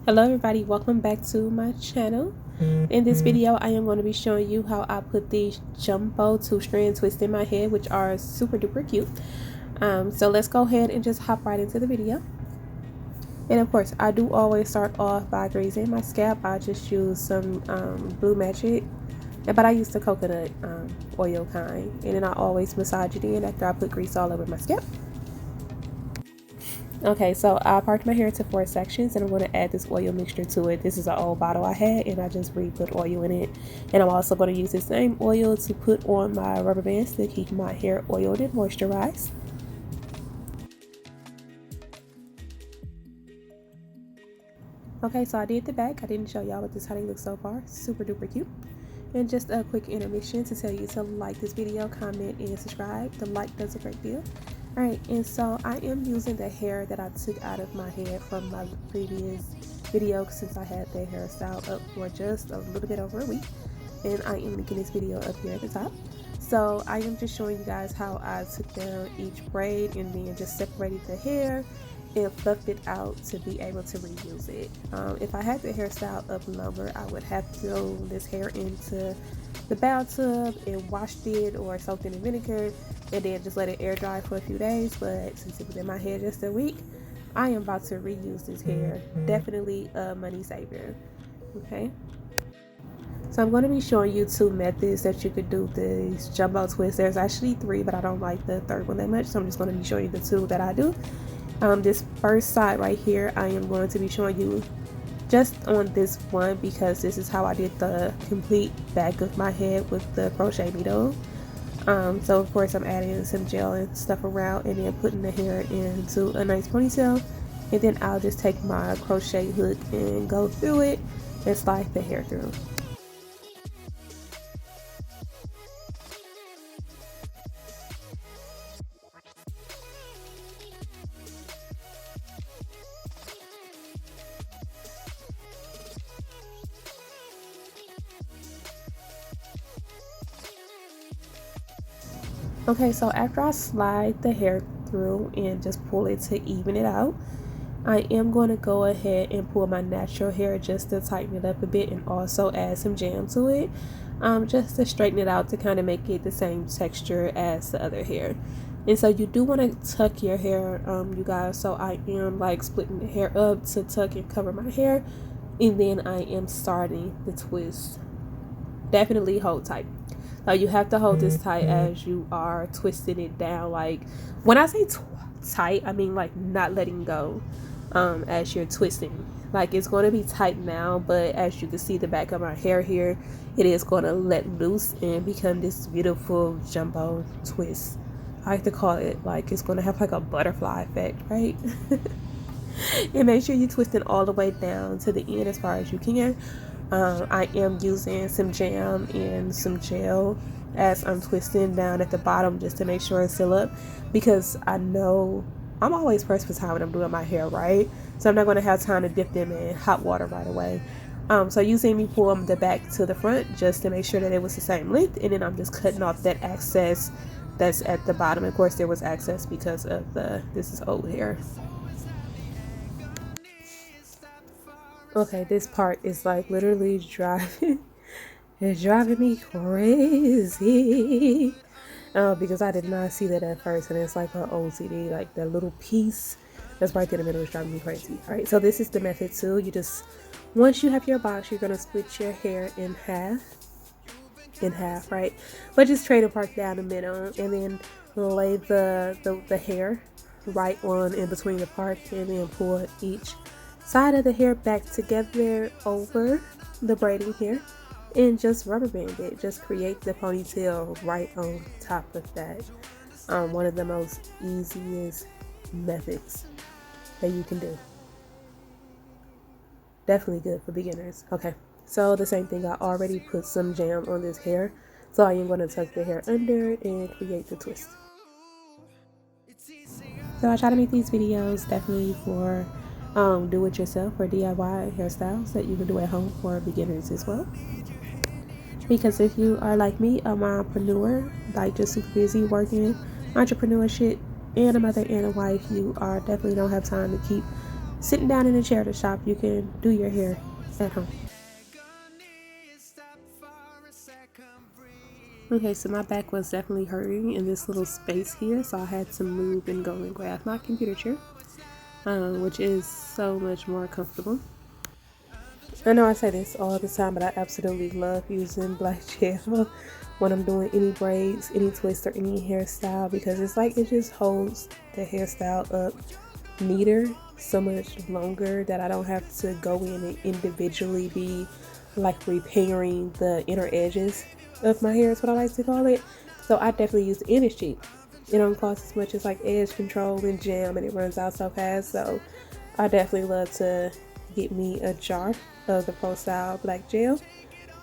Hello everybody, welcome back to my channel. In this video I am going to be showing you how I put these jumbo 2-strand twists in my head, which are super duper cute. So let's go ahead and just hop right into the video. And of course I do always start off by greasing my scalp. I just use some Blue Magic, but I use the coconut oil kind, and then I always massage it in after I put grease all over my scalp. Okay, so I parted my hair into 4 sections, and I'm going to add this oil mixture to it. This is an old bottle I had, and I just re-put oil in it. And I'm also going to use the same oil to put on my rubber bands to keep my hair oiled and moisturized. Okay, so I did the back. I didn't show y'all, but this is how they look so far. Super duper cute. And just a quick intermission to tell you to like this video, comment, and subscribe. The like does a great deal. Alright, and so I am using the hair that I took out of my head from my previous video, since I had the hairstyle up for just a little bit over a week. And I am linking this video up here at the top. So I am just showing you guys how I took down each braid and then just separated the hair and fluffed it out to be able to reuse it. If I had the hairstyle up longer, I would have thrown this hair into the bathtub and washed it or soaked it in vinegar and then just let it air dry for a few days. But since it was in my hair just a week, I am about to reuse this hair. Definitely a money saver. Okay, so I'm going to be showing you 2 methods that you could do these jumbo twists. There's actually 3, but I don't like the 3rd one that much, so I'm just going to be showing you the 2 that I do. This first side right here, I am going to be showing you just on this one because this is how I did the complete back of my head with the crochet needle. So of course I'm adding some gel and stuff around and then putting the hair into a nice ponytail, and then I'll just take my crochet hook and go through it and slide the hair through. Okay, so after I slide the hair through and just pull it to even it out, I am going to go ahead and pull my natural hair just to tighten it up a bit and also add some jam to it, just to straighten it out to kind of make it the same texture as the other hair. And so you do want to tuck your hair, you guys, so I am like splitting the hair up to tuck and cover my hair, and then I am starting the twist. Definitely hold tight. You have to hold this tight as you are twisting it down. Like when I say tight, I mean like not letting go as you're twisting. Like it's going to be tight now, but as you can see the back of my hair here, it is going to let loose and become this beautiful jumbo twist. I like to call it, like it's going to have like a butterfly effect, right? And make sure you're twisting all the way down to the end as far as you can. I am using some jam and some gel as I'm twisting down at the bottom just to make sure it's still up, because I know I'm always pressed for time when I'm doing my hair, right? So I'm not going to have time to dip them in hot water right away. So you see me pull the back to the front just to make sure that it was the same length, and then I'm just cutting off that excess that's at the bottom. Of course there was excess because of this is old hair. Okay, this part is like literally driving me crazy. Because I did not see that at first, and it's like an OCD, like that little piece that's right there in the middle is driving me crazy. Alright, so this is the method 2. You just, once you have your box, you're gonna split your hair in half, right? But just trade and park down the middle, and then lay the hair right on in between the part, and then pull each side of the hair back together over the braiding hair and just rubber band it. Just create the ponytail right on top of that. One of the most easiest methods that you can do. Definitely good for beginners. Okay, so the same thing, I already put some jam on this hair, so I am going to tuck the hair under and create the twist. So I try to make these videos definitely for do it yourself or DIY hairstyles that you can do at home for beginners as well. Because if you are like me, a mompreneur, like just super busy working entrepreneurship, and a mother and a wife, you are definitely don't have time to keep sitting down in a chair to shop, you can do your hair at home. Okay, so my back was definitely hurting in this little space here, so I had to move and go and grab my computer chair, which is so much more comfortable. I know I say this all the time, but I absolutely love using black gel when I'm doing any braids, any twist, or any hairstyle, because it's like it just holds the hairstyle up neater, so much longer, that I don't have to go in and individually be like repairing the inner edges of my hair, is what I like to call it. So I definitely use it, and it's cheap. It don't cost as much as like edge control and jam, and it runs out so fast. So I definitely love to get me a jar of the Pro Style black gel,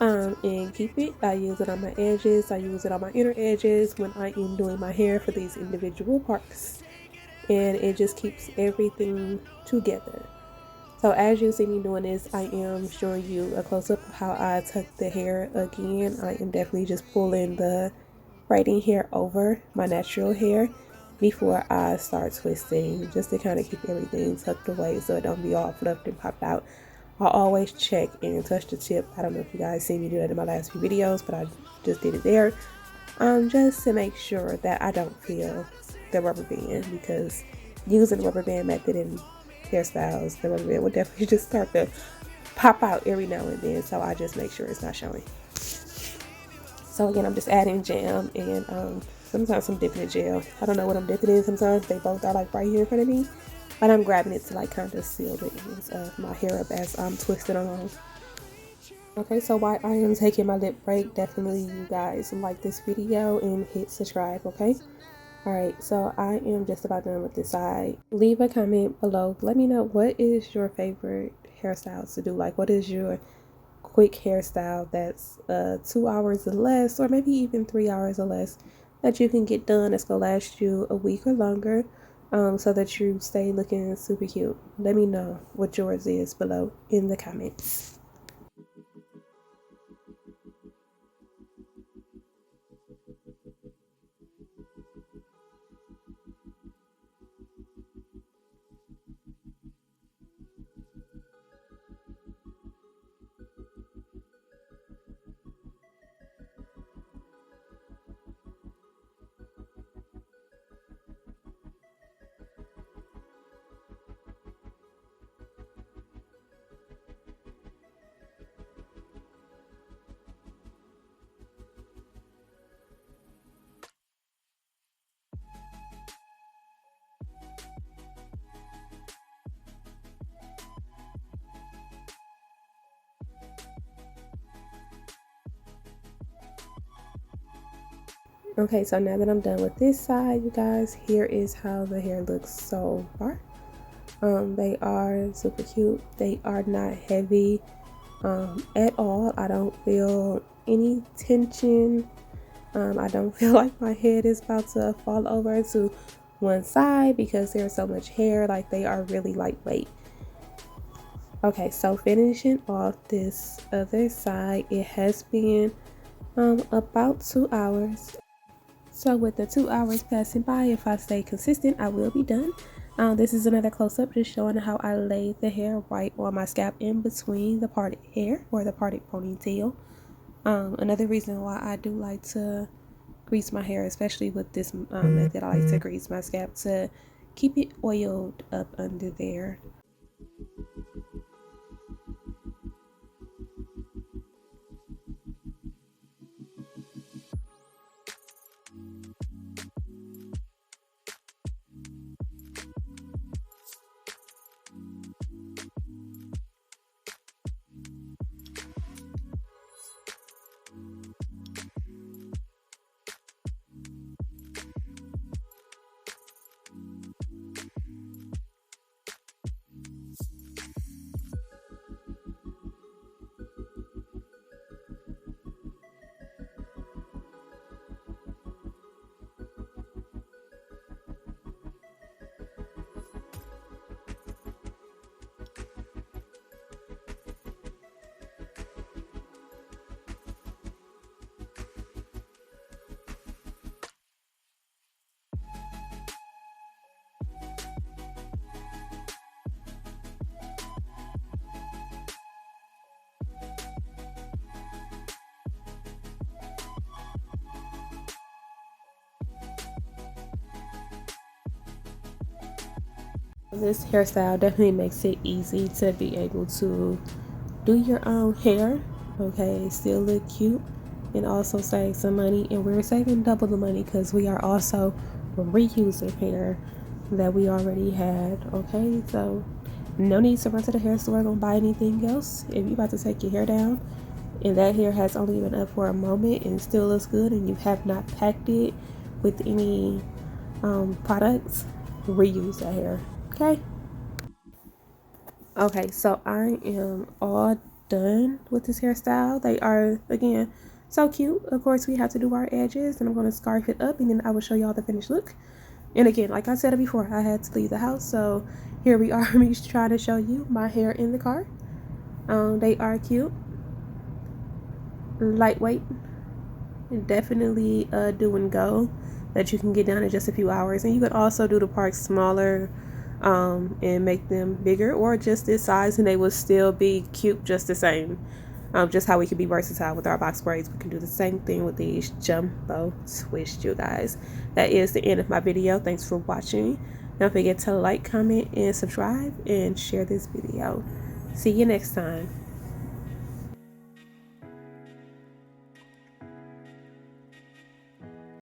and keep it. I use it on my edges, I use it on my inner edges when I am doing my hair for these individual parts, and it just keeps everything together. So as you see me doing this, I am showing you a close-up of how I tuck the hair again. I am definitely just pulling the braiding hair over my natural hair before I start twisting, just to kind of keep everything tucked away so it don't be all fluffed and popped out. I always check and touch the tip. I don't know if you guys see me do that in my last few videos, but I just did it there, just to make sure that I don't feel the rubber band, because using the rubber band method in hairstyles, the rubber band will definitely just start to pop out every now and then, so I just make sure it's not showing. So again, I'm just adding jam and sometimes I'm dipping in gel. I don't know what I'm dipping in sometimes. They both are like right here in front of me, but I'm grabbing it to like kind of seal the ends of my hair up as I'm twisting along. Okay, so while I am taking my lip break, definitely you guys like this video and hit subscribe, okay? Alright, so I am just about done with this side. Leave a comment below. Let me know, what is your favorite hairstyles to do? Like, what is your quick hairstyle that's 2 hours or less, or maybe even 3 hours or less, that you can get done, that's gonna last you a week or longer, so that you stay looking super cute? Let me know what yours is below in the comments. Okay, so now that I'm done with this side, you guys, here is how the hair looks so far. They are super cute. They are not heavy at all. I don't feel any tension. I don't feel like my head is about to fall over to one side because there's so much hair. Like, they are really lightweight. Okay, so finishing off this other side, it has been about 2 hours. So with the 2 hours passing by, if I stay consistent, I will be done. This is another close-up just showing how I lay the hair right on my scalp in between the parted hair, or the parted ponytail. Another reason why I do like to grease my hair, especially with this method, I like to grease my scalp to keep it oiled up under there. This hairstyle definitely makes it easy to be able to do your own hair, okay, still look cute and also save some money. And we're saving double the money because we are also reusing hair that we already had, okay? So no need to run to the hair store and buy anything else. If you're about to take your hair down and that hair has only been up for a moment and still looks good and you have not packed it with any products, reuse that hair, okay? Okay, so I am all done with this hairstyle. They are, again, so cute. Of course, we have to do our edges, and I'm going to scarf it up, and then I will show y'all the finished look. And again, like I said before, I had to leave the house, so here we are, me trying to show you my hair in the car. They are cute, lightweight, definitely do and go that you can get done in just a few hours. And you could also do the parts smaller and make them bigger, or just this size, and they will still be cute just the same. Just how we can be versatile with our box braids, we can do the same thing with these jumbo twist, you guys. That is the end of my video. Thanks for watching. Don't forget to like, comment, and subscribe, and share this video. See you next time.